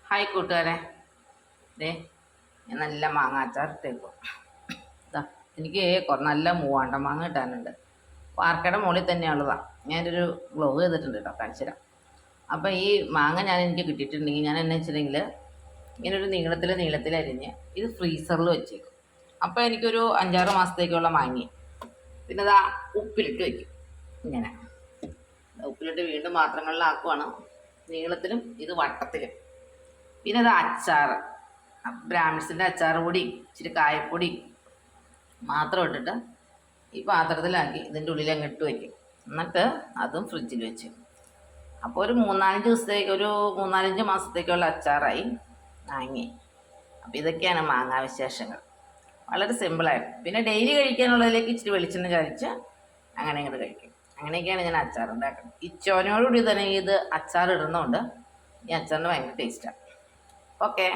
Hi കൂട്ടുകാരെ, ദേ ഞാൻ നല്ല മാങ്ങ അച്ചാർ ഇട്ടേക്കും. ഇതാ എനിക്ക് നല്ല മൂവാണ്ട മാങ്ങ കിട്ടാനുണ്ട്. വാർക്കയുടെ മുകളിൽ തന്നെയുള്ളതാണ്. ഞാനൊരു വ്ലോഗ് ചെയ്തിട്ടുണ്ട് കേട്ടോ, കാണിച്ചു തരാം. അപ്പം ഈ മാങ്ങ എനിക്ക് കിട്ടിയിട്ടുണ്ടെങ്കിൽ ഞാൻ എന്നു വെച്ചിട്ടുണ്ടെങ്കിൽ ഇങ്ങനൊരു നീളത്തിൽ അരിഞ്ഞ് ഇത് ഫ്രീസറിൽ വെച്ചേക്കും. അപ്പോൾ എനിക്കൊരു 5-6 മാസത്തേക്കുള്ള മാങ്ങി. പിന്നെ അതാ ഉപ്പിലിട്ട് വയ്ക്കും. ഇങ്ങനെ ഉപ്പിലിട്ട് വീണ്ടും പാത്രങ്ങളിലാക്കുവാണ്. നീളത്തിലും ഇത് വട്ടത്തിലും. പിന്നെ അത് അച്ചാർ, ബ്രാഹ്മിൺസിൻ്റെ അച്ചാർ പൊടി ഇച്ചിരി കായപ്പൊടി മാത്രം ഇട്ടിട്ട് ഈ പാത്രത്തിലാക്കി ഇതിൻ്റെ ഉള്ളിൽ അങ്ങ് ഇട്ട് വയ്ക്കും. എന്നിട്ട് അതും ഫ്രിഡ്ജിൽ വെച്ച്. അപ്പോൾ ഒരു 3-4 മാസത്തേക്കുള്ള അച്ചാറായി വാങ്ങി. അപ്പോൾ ഇതൊക്കെയാണ് മാങ്ങാവിശേഷങ്ങൾ. വളരെ സിമ്പിളായിട്ട്. പിന്നെ ഡെയിലി കഴിക്കാനുള്ളതിലേക്ക് ഇച്ചിരി വെളിച്ചെണ്ണ കഴിച്ച് അങ്ങനെ ഇങ്ങോട്ട് കഴിക്കും. അങ്ങനെയൊക്കെയാണ് ഞാൻ അച്ചാർ ഉണ്ടാക്കുന്നത്. ഈ ചോനോടുകൂടി തന്നെ ഇത് അച്ചാർ ഇടുന്നതുകൊണ്ട് ഈ അച്ചാറിന് ഭയങ്കര ടേസ്റ്റാണ്. ഓക്കെ.